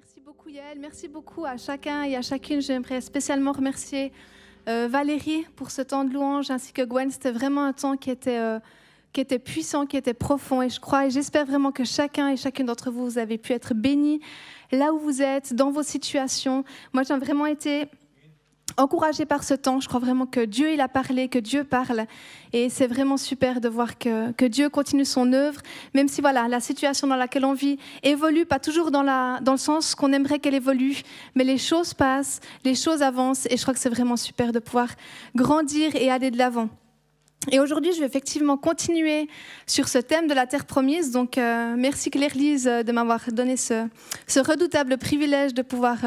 Merci beaucoup Yael, merci beaucoup à chacun et à chacune. J'aimerais spécialement remercier Valérie pour ce temps de louange ainsi que Gwen. C'était vraiment un temps qui était puissant, qui était profond et je crois et j'espère vraiment que chacun et chacune d'entre vous, vous avez pu être bénis là où vous êtes, dans vos situations. Moi j'ai vraiment été encouragée par ce temps. Je crois vraiment que Dieu il a parlé, que Dieu parle et c'est vraiment super de voir que Dieu continue son œuvre, même si voilà, la situation dans laquelle on vit évolue, pas toujours dans le sens qu'on aimerait qu'elle évolue, mais les choses passent, les choses avancent et je crois que c'est vraiment super de pouvoir grandir et aller de l'avant. Et aujourd'hui, je vais effectivement continuer sur ce thème de la terre promise. Donc, merci Claire-Lise de m'avoir donné ce redoutable privilège de pouvoir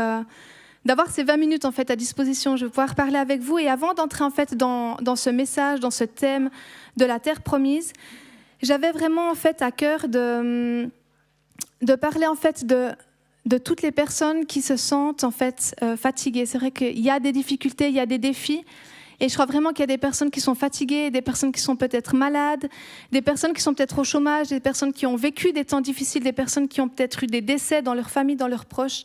d'avoir ces 20 minutes en fait à disposition. Je vais pouvoir parler avec vous. Et avant d'entrer en fait dans ce message, dans ce thème de la terre promise, j'avais vraiment en fait à cœur de parler en fait de toutes les personnes qui se sentent en fait fatiguées. C'est vrai qu'il y a des difficultés, il y a des défis. Et je crois vraiment qu'il y a des personnes qui sont fatiguées, des personnes qui sont peut-être malades, des personnes qui sont peut-être au chômage, des personnes qui ont vécu des temps difficiles, des personnes qui ont peut-être eu des décès dans leur famille, dans leurs proches.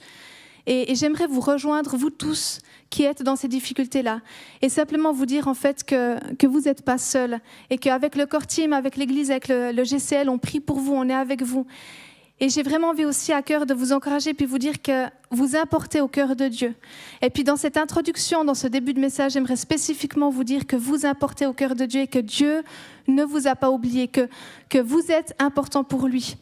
Et j'aimerais vous rejoindre, vous tous qui êtes dans ces difficultés-là, et simplement vous dire en fait que vous n'êtes pas seuls, et qu'avec le Core Team, avec l'Église, avec le GCL, on prie pour vous, on est avec vous. Et j'ai vraiment envie aussi à cœur de vous encourager, puis vous dire que vous importez au cœur de Dieu. Et puis dans cette introduction, dans ce début de message, j'aimerais spécifiquement vous dire que vous importez au cœur de Dieu et que Dieu ne vous a pas oublié, que vous êtes important pour lui.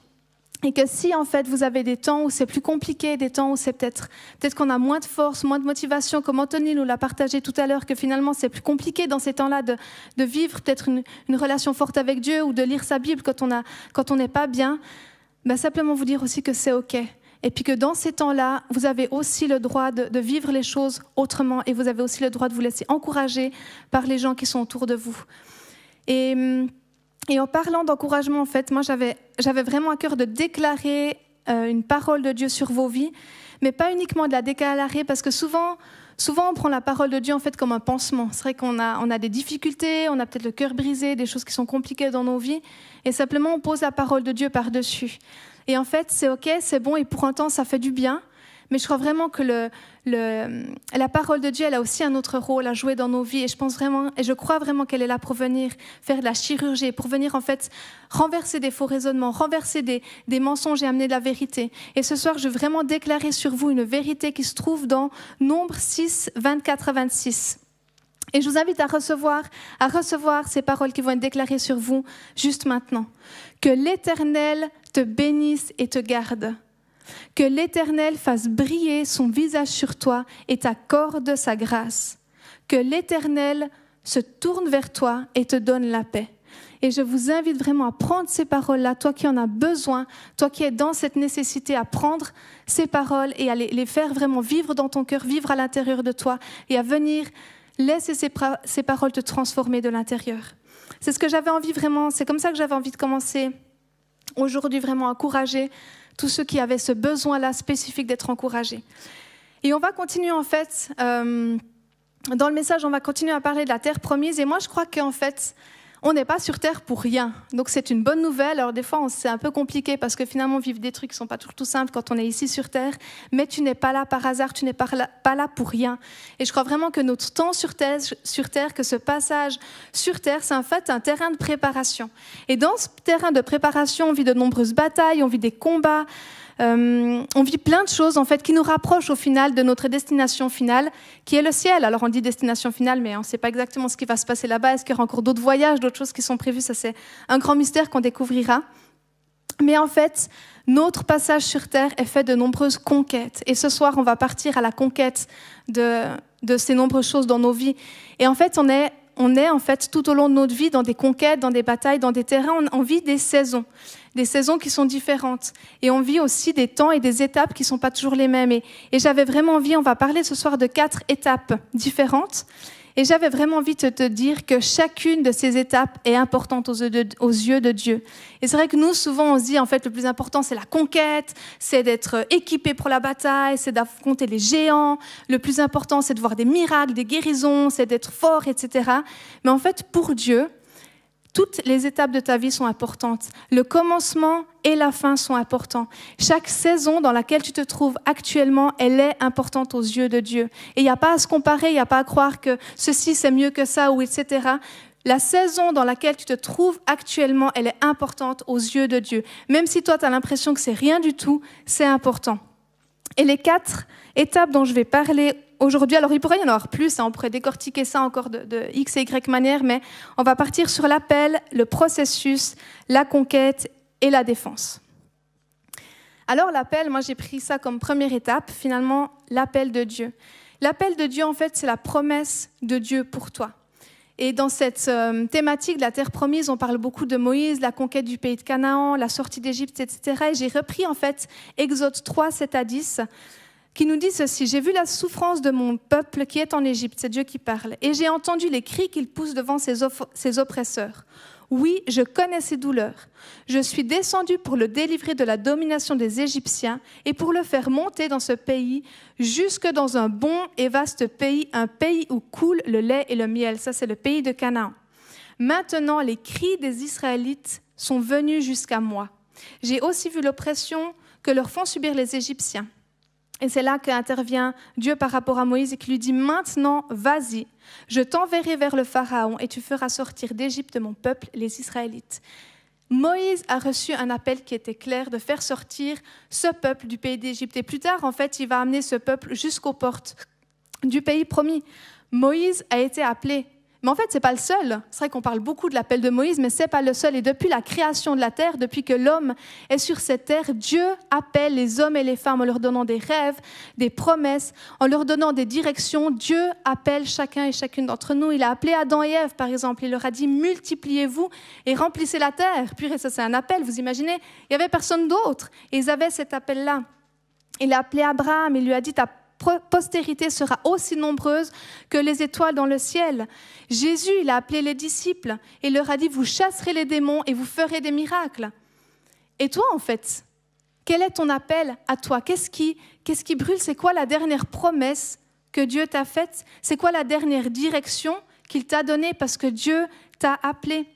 Et que si en fait vous avez des temps où c'est plus compliqué, des temps où c'est peut-être qu'on a moins de force, moins de motivation, comme Anthony nous l'a partagé tout à l'heure, que finalement c'est plus compliqué dans ces temps-là de vivre peut-être une relation forte avec Dieu ou de lire sa Bible quand on n'est pas bien, ben simplement vous dire aussi que c'est OK. Et puis que dans ces temps-là, vous avez aussi le droit de vivre les choses autrement et vous avez aussi le droit de vous laisser encourager par les gens qui sont autour de vous. Et en parlant d'encouragement, en fait, moi, j'avais vraiment à cœur de déclarer une parole de Dieu sur vos vies, mais pas uniquement de la déclarer, parce que souvent, on prend la parole de Dieu en fait comme un pansement. C'est vrai qu'on a des difficultés, on a peut-être le cœur brisé, des choses qui sont compliquées dans nos vies, et simplement on pose la parole de Dieu par-dessus. Et en fait, c'est OK, c'est bon, et pour un temps, ça fait du bien. Mais je crois vraiment que la parole de Dieu, elle a aussi un autre rôle à jouer dans nos vies. Et je crois vraiment qu'elle est là pour venir faire de la chirurgie, pour venir en fait renverser des faux raisonnements, renverser des mensonges et amener de la vérité. Et ce soir, je veux vraiment déclarer sur vous une vérité qui se trouve dans Nombre 6, 24 à 26. Et je vous invite à recevoir ces paroles qui vont être déclarées sur vous juste maintenant. Que l'Éternel te bénisse et te garde. Que l'Éternel fasse briller son visage sur toi et t'accorde sa grâce. Que l'Éternel se tourne vers toi et te donne la paix. Et je vous invite vraiment à prendre ces paroles-là, toi qui en as besoin, toi qui es dans cette nécessité à prendre ces paroles et à les faire vraiment vivre dans ton cœur, vivre à l'intérieur de toi et à venir laisser ces paroles te transformer de l'intérieur. C'est ce que j'avais envie vraiment, c'est comme ça que j'avais envie de commencer aujourd'hui, vraiment encourager tous ceux qui avaient ce besoin-là spécifique d'être encouragés. Et on va continuer en fait, dans le message, on va continuer à parler de la terre promise. Et moi, je crois qu'en fait, on n'est pas sur terre pour rien. Donc c'est une bonne nouvelle. Alors des fois, c'est un peu compliqué parce que finalement, vivre des trucs qui ne sont pas toujours tout simples quand on est ici sur terre. Mais tu n'es pas là par hasard, tu n'es pas là pour rien. Et je crois vraiment que notre temps sur terre, que ce passage sur terre, c'est en fait un terrain de préparation. Et dans ce terrain de préparation, on vit de nombreuses batailles, on vit des combats, on vit plein de choses en fait qui nous rapprochent au final de notre destination finale, qui est le ciel. Alors on dit destination finale, mais on ne sait pas exactement ce qui va se passer là-bas. Est-ce qu'il y aura encore d'autres voyages, d'autres choses qui sont prévues? Ça, c'est un grand mystère qu'on découvrira. Mais en fait, notre passage sur terre est fait de nombreuses conquêtes. Et ce soir, on va partir à la conquête de ces nombreuses choses dans nos vies. Et en fait, on est en fait tout au long de notre vie dans des conquêtes, dans des batailles, dans des terrains. On vit des saisons qui sont différentes. Et on vit aussi des temps et des étapes qui ne sont pas toujours les mêmes. Et j'avais vraiment envie, on va parler ce soir de 4 étapes différentes. Et j'avais vraiment envie de te dire que chacune de ces étapes est importante aux yeux de Dieu. Et c'est vrai que nous, souvent, on se dit, en fait, le plus important, c'est la conquête, c'est d'être équipé pour la bataille, c'est d'affronter les géants. Le plus important, c'est de voir des miracles, des guérisons, c'est d'être fort, etc. Mais en fait, pour Dieu, Toutes les étapes de ta vie sont importantes. Le commencement et la fin sont importants. Chaque saison dans laquelle tu te trouves actuellement, elle est importante aux yeux de Dieu. Et il n'y a pas à se comparer, il n'y a pas à croire que ceci c'est mieux que ça ou etc. La saison dans laquelle tu te trouves actuellement, elle est importante aux yeux de Dieu. Même si toi tu as l'impression que c'est rien du tout, c'est important. Et les 4 étapes dont je vais parler aujourd'hui, alors il pourrait y en avoir plus, on pourrait décortiquer ça encore de X et Y manière, mais on va partir sur l'appel, le processus, la conquête et la défense. Alors l'appel, moi j'ai pris ça comme première étape, finalement l'appel de Dieu. L'appel de Dieu, en fait, c'est la promesse de Dieu pour toi. Et dans cette thématique de la terre promise, on parle beaucoup de Moïse, la conquête du pays de Canaan, la sortie d'Égypte, etc. Et j'ai repris en fait Exode 3, 7 à 10, qui nous dit ceci: « J'ai vu la souffrance de mon peuple qui est en Égypte, c'est Dieu qui parle, et j'ai entendu les cris qu'il pousse devant ses oppresseurs. Oui, je connais ses douleurs. Je suis descendu pour le délivrer de la domination des Égyptiens et pour le faire monter dans ce pays, jusque dans un bon et vaste pays, un pays où coule le lait et le miel. » Ça, c'est le pays de Canaan. « Maintenant, les cris des Israélites sont venus jusqu'à moi. J'ai aussi vu l'oppression que leur font subir les Égyptiens. » Et c'est là qu'intervient Dieu par rapport à Moïse et qui lui dit « Maintenant, vas-y, je t'enverrai vers le Pharaon et tu feras sortir d'Égypte mon peuple, les Israélites. » Moïse a reçu un appel qui était clair de faire sortir ce peuple du pays d'Égypte. Et plus tard, en fait, il va amener ce peuple jusqu'aux portes du pays promis. Moïse a été appelé. Mais en fait, ce n'est pas le seul. C'est vrai qu'on parle beaucoup de l'appel de Moïse, mais ce n'est pas le seul. Et depuis la création de la terre, depuis que l'homme est sur cette terre, Dieu appelle les hommes et les femmes en leur donnant des rêves, des promesses, en leur donnant des directions. Dieu appelle chacun et chacune d'entre nous. Il a appelé Adam et Ève, par exemple. Il leur a dit « Multipliez-vous et remplissez la terre ». Puis ça, c'est un appel, vous imaginez. Il n'y avait personne d'autre. Et ils avaient cet appel-là. Il a appelé Abraham. Il lui a dit « Ta postérité sera aussi nombreuse que les étoiles dans le ciel. » Jésus, il a appelé les disciples et leur a dit « Vous chasserez les démons et vous ferez des miracles. » Et toi, en fait, quel est ton appel à toi? Qu'est-ce qui brûle? C'est quoi la dernière promesse que Dieu t'a faite? C'est quoi la dernière direction qu'il t'a donnée parce que Dieu t'a appelé?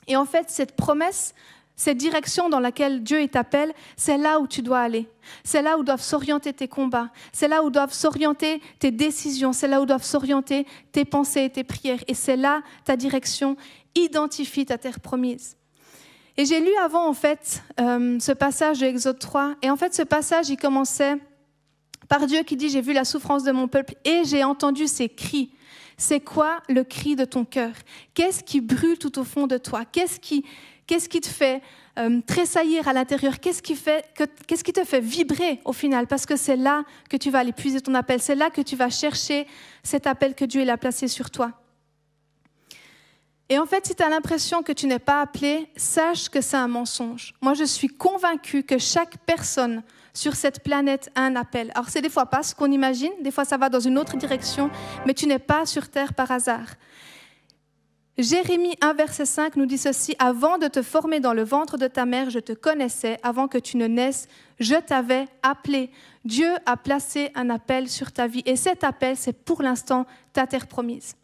Et en fait, cette promesse, cette direction dans laquelle Dieu t'appelle, c'est là où tu dois aller. C'est là où doivent s'orienter tes combats. C'est là où doivent s'orienter tes décisions. C'est là où doivent s'orienter tes pensées et tes prières. Et c'est là ta direction. Identifie ta terre promise. Et j'ai lu avant, en fait, ce passage de Exode 3. Et en fait, ce passage, il commençait par Dieu qui dit « J'ai vu la souffrance de mon peuple et j'ai entendu ses cris. » C'est quoi le cri de ton cœur? Qu'est-ce qui brûle tout au fond de toi? Qu'est-ce qui te fait tressaillir à l'intérieur? Qu'est-ce qui te fait vibrer au final? Parce que c'est là que tu vas aller puiser ton appel. C'est là que tu vas chercher cet appel que Dieu a placé sur toi. Et en fait, si tu as l'impression que tu n'es pas appelé, sache que c'est un mensonge. Moi, je suis convaincue que chaque personne sur cette planète a un appel. Alors, c'est des fois pas ce qu'on imagine, des fois ça va dans une autre direction, mais tu n'es pas sur terre par hasard. Jérémie 1, verset 5 nous dit ceci: « Avant de te former dans le ventre de ta mère, je te connaissais. Avant que tu ne naisses, je t'avais appelé. » Dieu a placé un appel sur ta vie. Et cet appel, c'est pour l'instant ta terre promise.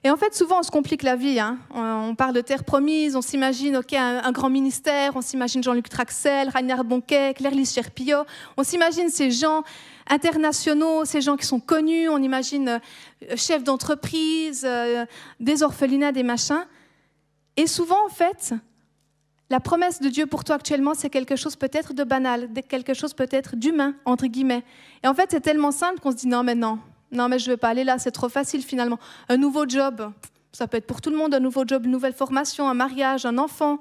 Et en fait, souvent, on se complique la vie. On parle de terre promise, on s'imagine un grand ministère, on s'imagine Jean-Luc Traxel, Reinhard Bonnke, Claire-Lise Cherpillot. On s'imagine ces gens internationaux, ces gens qui sont connus. On imagine chefs d'entreprise, des orphelinats, des machins. Et souvent, en fait, la promesse de Dieu pour toi actuellement, c'est quelque chose peut-être de banal, quelque chose peut-être d'humain, entre guillemets. Et en fait, c'est tellement simple qu'on se dit « Non, mais je ne veux pas aller là, c'est trop facile finalement. » Un nouveau job, ça peut être pour tout le monde, un nouveau job, une nouvelle formation, un mariage, un enfant.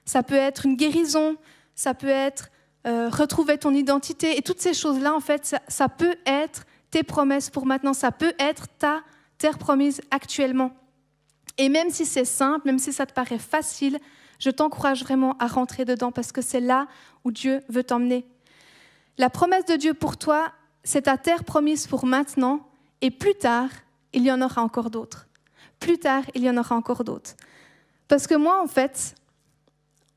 Ça peut être une guérison, ça peut être retrouver ton identité. Et toutes ces choses-là, en fait, ça peut être tes promesses pour maintenant. Ça peut être ta terre promise actuellement. Et même si c'est simple, même si ça te paraît facile, je t'encourage vraiment à rentrer dedans parce que c'est là où Dieu veut t'emmener. La promesse de Dieu pour toi, c'est ta terre promise pour maintenant, et plus tard, il y en aura encore d'autres. Plus tard, il y en aura encore d'autres. Parce que moi, en fait,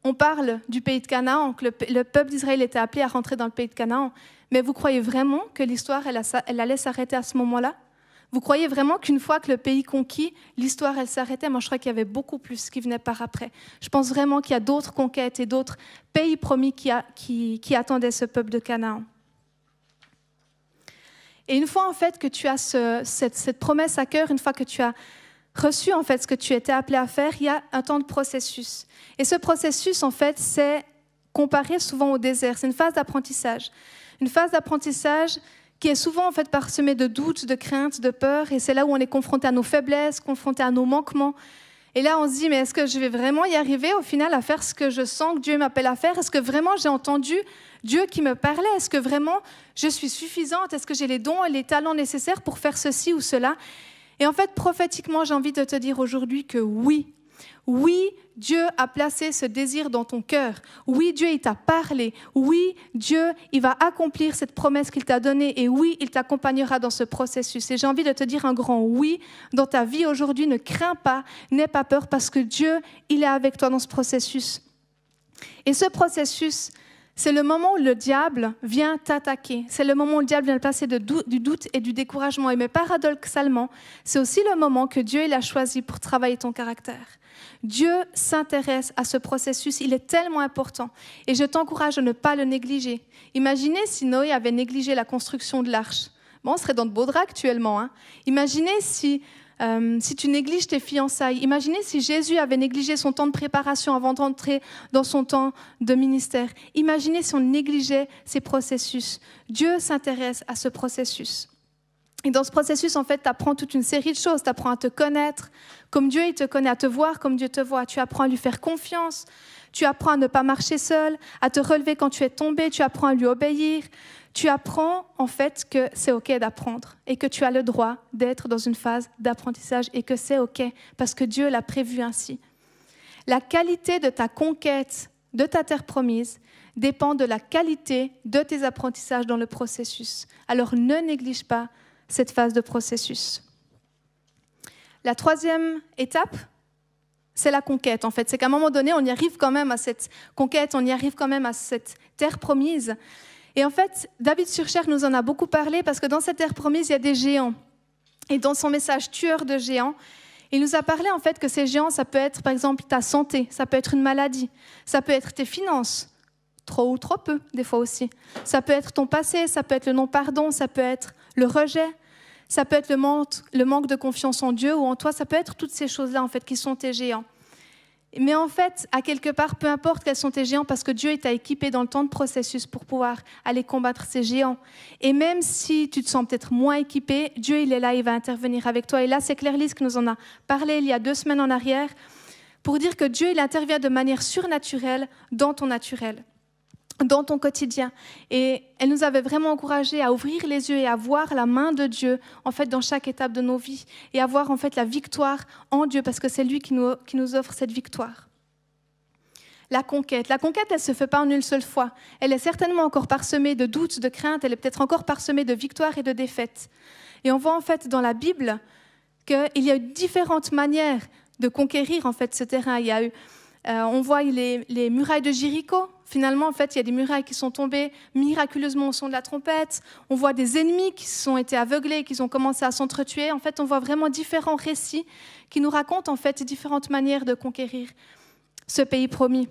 on parle du pays de Canaan, que le peuple d'Israël était appelé à rentrer dans le pays de Canaan, mais vous croyez vraiment que l'histoire, elle allait s'arrêter à ce moment-là? Vous croyez vraiment qu'une fois que le pays conquis, l'histoire, elle s'arrêtait? Moi, je crois qu'il y avait beaucoup plus qui venait par après. Je pense vraiment qu'il y a d'autres conquêtes et d'autres pays promis qui attendaient ce peuple de Canaan. Et une fois, en fait, que tu as cette promesse à cœur, une fois que tu as reçu, en fait, ce que tu étais appelé à faire, il y a un temps de processus. Et ce processus, en fait, c'est comparé souvent au désert. C'est une phase d'apprentissage. Une phase d'apprentissage qui est souvent en fait parsemée de doutes, de craintes, de peurs, et c'est là où on est confronté à nos faiblesses, confronté à nos manquements. Et là, on se dit, mais est-ce que je vais vraiment y arriver au final à faire ce que je sens que Dieu m'appelle à faire? Est-ce que vraiment j'ai entendu Dieu qui me parlait? Est-ce que vraiment je suis suffisante? Est-ce que j'ai les dons et les talents nécessaires pour faire ceci ou cela? Et en fait, prophétiquement, j'ai envie de te dire aujourd'hui que oui. Oui, Dieu a placé ce désir dans ton cœur. Oui, Dieu, il t'a parlé. Oui, Dieu, il va accomplir cette promesse qu'il t'a donnée. Et oui, il t'accompagnera dans ce processus. Et j'ai envie de te dire un grand oui dans ta vie aujourd'hui. Ne crains pas, n'aie pas peur, parce que Dieu, il est avec toi dans ce processus. Et ce processus, c'est le moment où le diable vient t'attaquer. C'est le moment où le diable vient te placer du doute et du découragement. Mais paradoxalement, c'est aussi le moment que Dieu il a choisi pour travailler ton caractère. Dieu s'intéresse à ce processus, il est tellement important. Et je t'encourage à ne pas le négliger. Imaginez si Noé avait négligé la construction de l'arche. Bon, on serait dans de beaux draps actuellement. Hein. Imaginez si tu négliges tes fiançailles. Imaginez si Jésus avait négligé son temps de préparation avant d'entrer dans son temps de ministère. Imaginez si on négligeait ces processus. Dieu s'intéresse à ce processus. Et dans ce processus, en fait, tu apprends toute une série de choses. Tu apprends à te connaître comme Dieu il te connaît, à te voir comme Dieu te voit. Tu apprends à lui faire confiance. Tu apprends à ne pas marcher seul, à te relever quand tu es tombé. Tu apprends à lui obéir. Tu apprends, en fait, que c'est OK d'apprendre et que tu as le droit d'être dans une phase d'apprentissage et que c'est OK parce que Dieu l'a prévu ainsi. La qualité de ta conquête de ta terre promise dépend de la qualité de tes apprentissages dans le processus. Alors ne néglige pas cette phase de processus. La troisième étape, c'est la conquête, en fait. C'est qu'à un moment donné, on y arrive quand même à cette conquête, on y arrive quand même à cette terre promise. Et en fait, David Surcher nous en a beaucoup parlé parce que dans cette terre promise, il y a des géants. Et dans son message tueur de géants, il nous a parlé en fait que ces géants, ça peut être par exemple ta santé, ça peut être une maladie, ça peut être tes finances, trop ou trop peu, des fois aussi. Ça peut être ton passé, ça peut être le non-pardon, ça peut être le rejet, ça peut être le manque de confiance en Dieu ou en toi, ça peut être toutes ces choses-là en fait qui sont tes géants. Mais en fait, à quelque part, peu importe quels sont tes géants, parce que Dieu t'a équipé dans le temps de processus pour pouvoir aller combattre ces géants. Et même si tu te sens peut-être moins équipé, Dieu il est là, il va intervenir avec toi. Et là, c'est Claire Lise qui nous en a parlé il y a 2 semaines en arrière, pour dire que Dieu il intervient de manière surnaturelle dans ton naturel, dans ton quotidien. Et elle nous avait vraiment encouragés à ouvrir les yeux et à voir la main de Dieu en fait dans chaque étape de nos vies et à voir en fait la victoire en Dieu parce que c'est lui qui nous offre cette victoire. La conquête, elle se fait pas en une seule fois. Elle est certainement encore parsemée de doutes, de craintes, elle est peut-être encore parsemée de victoires et de défaites. Et on voit en fait dans la Bible qu'il y a eu différentes manières de conquérir en fait ce terrain. Il y a eu on voit les murailles de Jéricho. Finalement, en fait, il y a des murailles qui sont tombées miraculeusement au son de la trompette. On voit des ennemis qui ont été aveuglés, qui ont commencé à s'entretuer. En fait, on voit vraiment différents récits qui nous racontent en fait différentes manières de conquérir ce pays promis.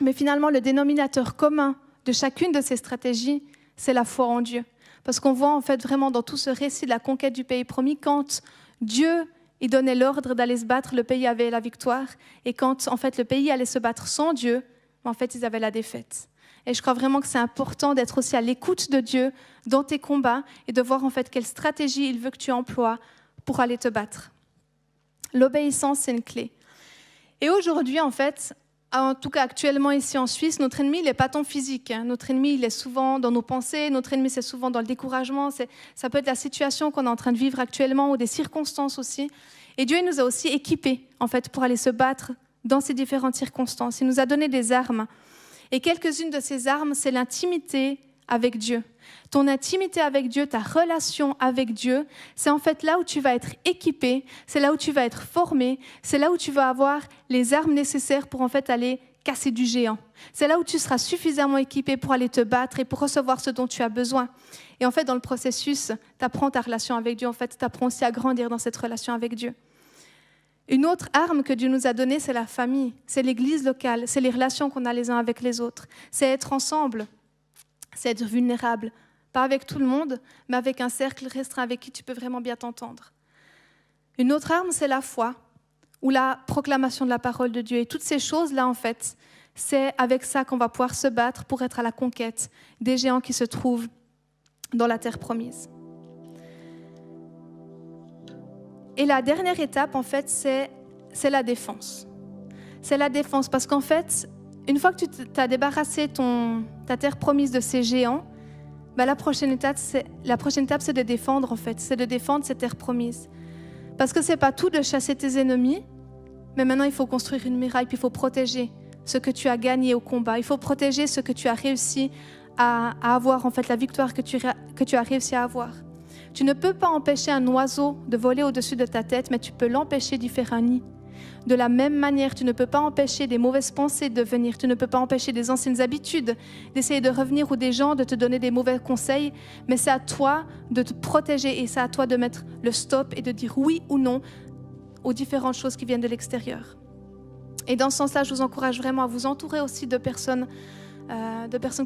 Mais finalement, le dénominateur commun de chacune de ces stratégies, c'est la foi en Dieu. Parce qu'on voit en fait vraiment dans tout ce récit de la conquête du pays promis, quand Dieu il donnait l'ordre d'aller se battre, le pays avait la victoire. Et quand en fait, le pays allait se battre sans Dieu, en fait, ils avaient la défaite. Et je crois vraiment que c'est important d'être aussi à l'écoute de Dieu dans tes combats et de voir en fait quelle stratégie il veut que tu emploies pour aller te battre. L'obéissance, c'est une clé. Et aujourd'hui, en fait, en tout cas actuellement ici en Suisse, notre ennemi, il n'est pas tant physique. Notre ennemi, il est souvent dans nos pensées. Notre ennemi, c'est souvent dans le découragement. Ça peut être la situation qu'on est en train de vivre actuellement ou des circonstances aussi. Et Dieu il nous a aussi équipés, en fait, pour aller se battre dans ces différentes circonstances. Il nous a donné des armes. Et quelques-unes de ces armes, c'est l'intimité avec Dieu. Ton intimité avec Dieu, ta relation avec Dieu, c'est en fait là où tu vas être équipé, c'est là où tu vas être formé, c'est là où tu vas avoir les armes nécessaires pour en fait aller casser du géant. C'est là où tu seras suffisamment équipé pour aller te battre et pour recevoir ce dont tu as besoin. Et en fait, dans le processus, tu apprends ta relation avec Dieu. En fait, tu apprends aussi à grandir dans cette relation avec Dieu. Une autre arme que Dieu nous a donnée, c'est la famille, c'est l'église locale, c'est les relations qu'on a les uns avec les autres. C'est être ensemble, c'est être vulnérable. Pas avec tout le monde, mais avec un cercle restreint avec qui tu peux vraiment bien t'entendre. Une autre arme, c'est la foi, ou la proclamation de la parole de Dieu. Et toutes ces choses-là, en fait, c'est avec ça qu'on va pouvoir se battre pour être à la conquête des géants qui se trouvent dans la terre promise. Et la dernière étape, en fait, c'est la défense. C'est la défense, parce qu'en fait, une fois que tu t'as débarrassé ta terre promise de ces géants, la prochaine étape, c'est de défendre, en fait. C'est de défendre cette terre promise. Parce que ce n'est pas tout de chasser tes ennemis, mais maintenant, il faut construire une muraille, puis il faut protéger ce que tu as gagné au combat. Il faut protéger ce que tu as réussi à avoir, en fait, la victoire que tu as réussi à avoir. Tu ne peux pas empêcher un oiseau de voler au-dessus de ta tête, mais tu peux l'empêcher d'y faire un nid. De la même manière, tu ne peux pas empêcher des mauvaises pensées de venir, tu ne peux pas empêcher des anciennes habitudes d'essayer de revenir ou des gens de te donner des mauvais conseils, mais c'est à toi de te protéger et c'est à toi de mettre le stop et de dire oui ou non aux différentes choses qui viennent de l'extérieur. Et dans ce sens-là, je vous encourage vraiment à vous entourer aussi de personnes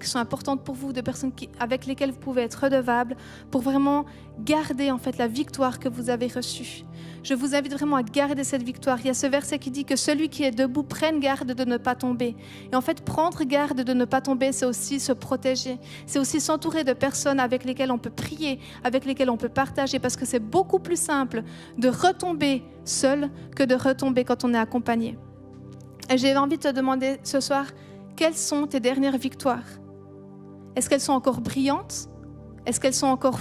qui sont importantes pour vous, de personnes avec lesquelles vous pouvez être redevables pour vraiment garder en fait la victoire que vous avez reçue. Je vous invite vraiment à garder cette victoire. Il y a ce verset qui dit que celui qui est debout prenne garde de ne pas tomber. Et en fait, prendre garde de ne pas tomber, c'est aussi se protéger. C'est aussi s'entourer de personnes avec lesquelles on peut prier, avec lesquelles on peut partager, parce que c'est beaucoup plus simple de retomber seul que de retomber quand on est accompagné. Et j'ai envie de te demander ce soir, quelles sont tes dernières victoires? Est-ce qu'elles sont encore brillantes? Est-ce qu'elles sont encore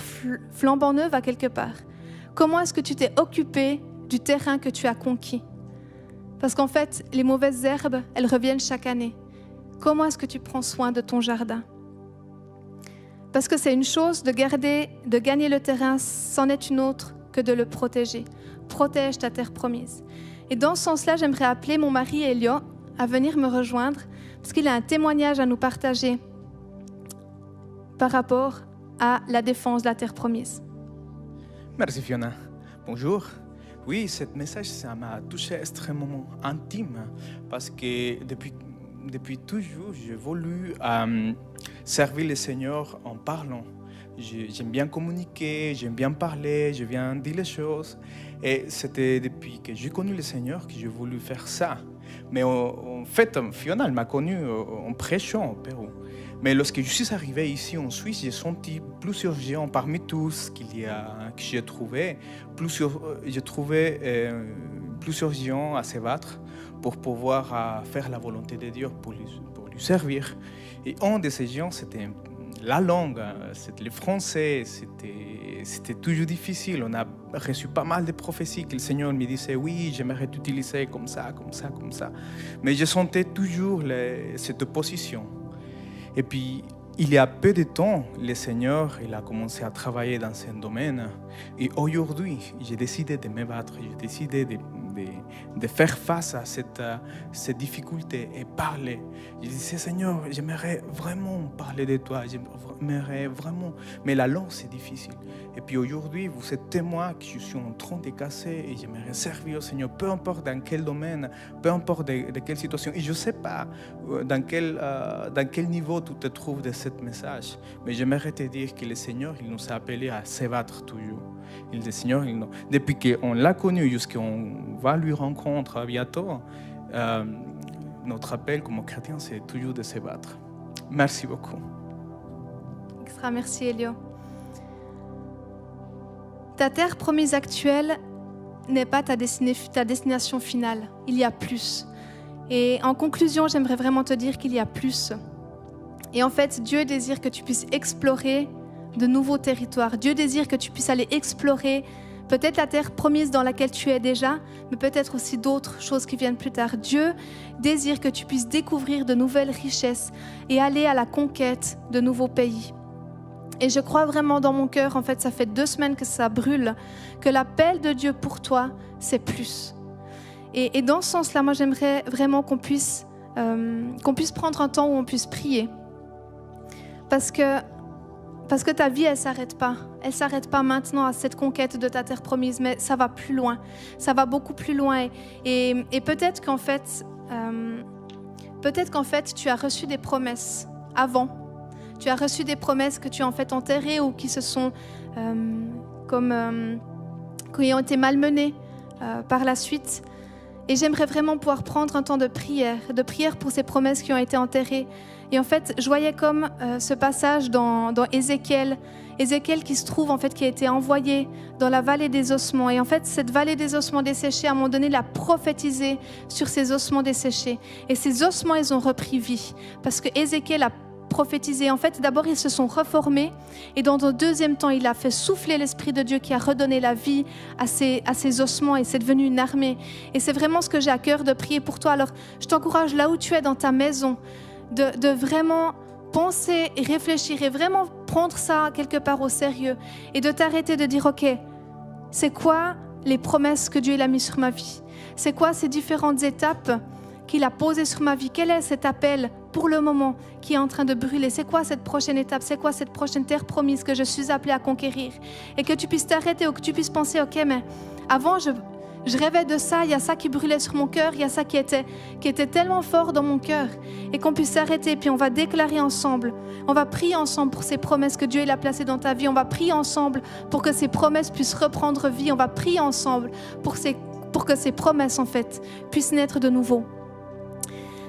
flambant neuves à quelque part? Comment est-ce que tu t'es occupé du terrain que tu as conquis? Parce qu'en fait, les mauvaises herbes, elles reviennent chaque année. Comment est-ce que tu prends soin de ton jardin? Parce que c'est une chose de gagner le terrain, c'en est une autre que de le protéger. Protège ta terre promise. Et dans ce sens-là, j'aimerais appeler mon mari Elio à venir me rejoindre parce qu'il a un témoignage à nous partager par rapport à la défense de la terre promise. Merci Fiona. Bonjour. Oui, ce message, ça m'a touché extrêmement intime parce que depuis toujours, j'ai voulu servir le Seigneur en parlant. J'aime bien communiquer, j'aime bien parler, je viens dire les choses. Et c'était depuis que j'ai connu le Seigneur que j'ai voulu faire ça. Mais en fait, Fiona, elle m'a connu en prêchant au Pérou. Mais lorsque je suis arrivé ici en Suisse, j'ai senti plusieurs géants parmi tous que j'ai trouvé. J'ai trouvé plusieurs géants à se battre pour pouvoir faire la volonté de Dieu, pour lui servir. Et un de ces géants, c'était la langue, c'était le français, c'était toujours difficile. On a reçu pas mal de prophéties que le Seigneur me disait oui, j'aimerais t'utiliser comme ça, comme ça, comme ça. Mais je sentais toujours cette opposition. Et puis, il y a peu de temps, le Seigneur il a commencé à travailler dans ce domaine. Et aujourd'hui, j'ai décidé de me battre, j'ai décidé de faire face à cette difficulté et parler. Je disais, Seigneur, j'aimerais vraiment parler de toi, j'aimerais vraiment... Mais la langue, c'est difficile. Et puis aujourd'hui, vous êtes témoin que je suis en train de casser et j'aimerais servir au Seigneur, peu importe dans quel domaine, peu importe de quelle situation. Et je ne sais pas dans quel niveau tu te trouves de ce message, mais j'aimerais te dire que le Seigneur, il nous a appelés à se battre toujours. Le Seigneur, depuis qu'on l'a connu jusqu'à qu'on va lui rencontrer bientôt, notre appel comme chrétien, c'est toujours de se battre. Merci beaucoup. Extra, merci Elio. Ta terre promise actuelle n'est pas ta destination finale. Il y a plus. Et en conclusion, j'aimerais vraiment te dire qu'il y a plus. Et en fait, Dieu désire que tu puisses explorer de nouveaux territoires. Dieu désire que tu puisses aller explorer peut-être la terre promise dans laquelle tu es déjà, mais peut-être aussi d'autres choses qui viennent plus tard. Dieu désire que tu puisses découvrir de nouvelles richesses et aller à la conquête de nouveaux pays. Et je crois vraiment dans mon cœur, en fait, ça fait 2 semaines que ça brûle, que l'appel de Dieu pour toi, c'est plus. Et dans ce sens-là, moi, j'aimerais vraiment qu'on puisse qu'on puisse prendre un temps où on puisse prier. Parce que ta vie, elle s'arrête pas. Elle s'arrête pas maintenant à cette conquête de ta terre promise, mais ça va plus loin. Ça va beaucoup plus loin. Et peut-être qu'en fait, tu as reçu des promesses avant. Tu as reçu des promesses que tu as en fait enterrées ou qui se sont qui ont été malmenées par la suite. Et j'aimerais vraiment pouvoir prendre un temps de prière pour ces promesses qui ont été enterrées. Et en fait, je voyais comme ce passage dans Ézéchiel qui se trouve en fait, qui a été envoyé dans la vallée des ossements. Et en fait, cette vallée des ossements desséchés, à un moment donné, il a prophétisé sur ces ossements desséchés. Et ces ossements, ils ont repris vie. Parce que Ézéchiel a prophétisé. En fait, d'abord, ils se sont reformés. Et dans un deuxième temps, il a fait souffler l'Esprit de Dieu qui a redonné la vie à ces ossements. Et c'est devenu une armée. Et c'est vraiment ce que j'ai à cœur de prier pour toi. Alors, je t'encourage là où tu es dans ta maison, de vraiment penser et réfléchir et vraiment prendre ça quelque part au sérieux et de t'arrêter de dire ok, c'est quoi les promesses que Dieu a mis sur ma vie? C'est quoi ces différentes étapes qu'il a posées sur ma vie? Quel est cet appel pour le moment qui est en train de brûler? C'est quoi cette prochaine étape? C'est quoi cette prochaine terre promise que je suis appelée à conquérir? Et que tu puisses t'arrêter ou que tu puisses penser ok, mais avant je rêvais de ça, il y a ça qui brûlait sur mon cœur, il y a ça qui était tellement fort dans mon cœur. Et qu'on puisse s'arrêter, puis on va déclarer ensemble. On va prier ensemble pour ces promesses que Dieu a placées dans ta vie. On va prier ensemble pour que ces promesses puissent reprendre vie. On va prier ensemble pour que ces promesses, en fait, puissent naître de nouveau.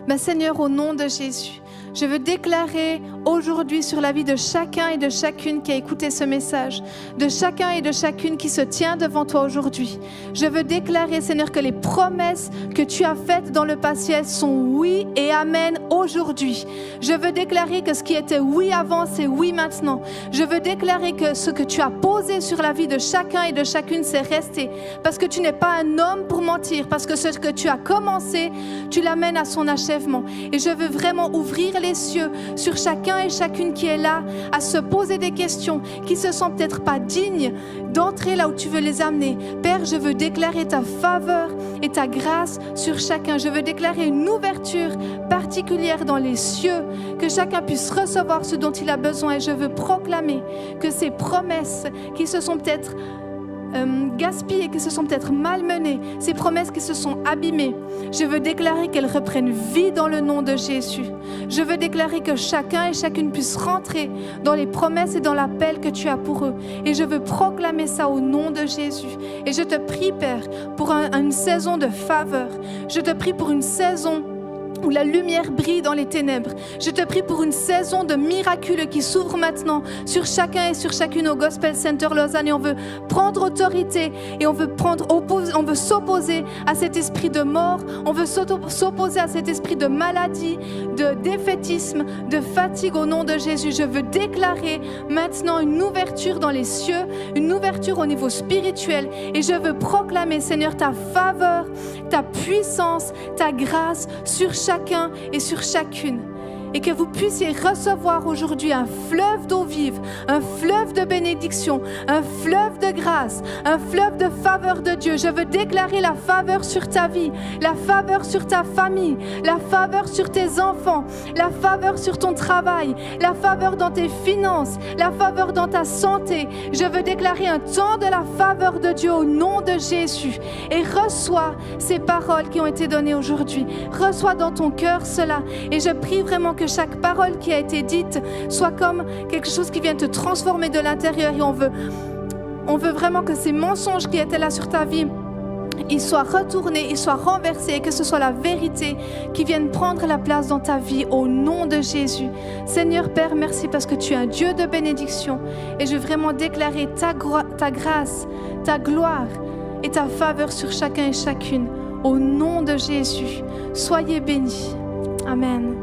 Mais Seigneur, au nom de Jésus, je veux déclarer aujourd'hui sur la vie de chacun et de chacune qui a écouté ce message, de chacun et de chacune qui se tient devant toi aujourd'hui. Je veux déclarer, Seigneur, que les promesses que tu as faites dans le passé, elles sont oui et amen aujourd'hui. Je veux déclarer que ce qui était oui avant, c'est oui maintenant. Je veux déclarer que ce que tu as posé sur la vie de chacun et de chacune, c'est resté. Parce que tu n'es pas un homme pour mentir, parce que ce que tu as commencé, tu l'amènes à son achèvement. Et je veux vraiment ouvrir les cieux sur chacun et chacune qui est là à se poser des questions, qui se sentent peut-être pas dignes d'entrer là où tu veux les amener. Père, je veux déclarer ta faveur et ta grâce sur chacun. Je veux déclarer une ouverture particulière dans les cieux, que chacun puisse recevoir ce dont il a besoin. Et je veux proclamer que ces promesses qui se sont peut-être gaspillées, qui se sont peut-être malmenées, ces promesses qui se sont abîmées, je veux déclarer qu'elles reprennent vie dans le nom de Jésus. Je veux déclarer que chacun et chacune puisse rentrer dans les promesses et dans l'appel que tu as pour eux. Et je veux proclamer ça au nom de Jésus. Et je te prie, Père, pour une saison de faveur. Je te prie pour une saison où la lumière brille dans les ténèbres. Je te prie pour une saison de miracles qui s'ouvre maintenant sur chacun et sur chacune au Gospel Center Lausanne. Et on veut prendre autorité et on veut s'opposer à cet esprit de mort. On veut s'opposer à cet esprit de maladie, de défaitisme, de fatigue au nom de Jésus. Je veux déclarer maintenant une ouverture dans les cieux, une ouverture au niveau spirituel. Et je veux proclamer, Seigneur, ta faveur, ta puissance, ta grâce sur chacun et sur chacune. Et que vous puissiez recevoir aujourd'hui un fleuve d'eau vive, un fleuve de bénédiction, un fleuve de grâce, un fleuve de faveur de Dieu. Je veux déclarer la faveur sur ta vie, la faveur sur ta famille, la faveur sur tes enfants, la faveur sur ton travail, la faveur dans tes finances, la faveur dans ta santé. Je veux déclarer un temps de la faveur de Dieu au nom de Jésus. Et reçois ces paroles qui ont été données aujourd'hui. Reçois dans ton cœur cela. Et je prie vraiment que chaque parole qui a été dite soit comme quelque chose qui vient te transformer de l'intérieur. Et on veut vraiment que ces mensonges qui étaient là sur ta vie, ils soient retournés, ils soient renversés, et que ce soit la vérité qui vienne prendre la place dans ta vie au nom de Jésus. Seigneur Père, merci parce que tu es un Dieu de bénédiction. Et je veux vraiment déclarer ta grâce, ta gloire et ta faveur sur chacun et chacune. Au nom de Jésus, soyez bénis. Amen.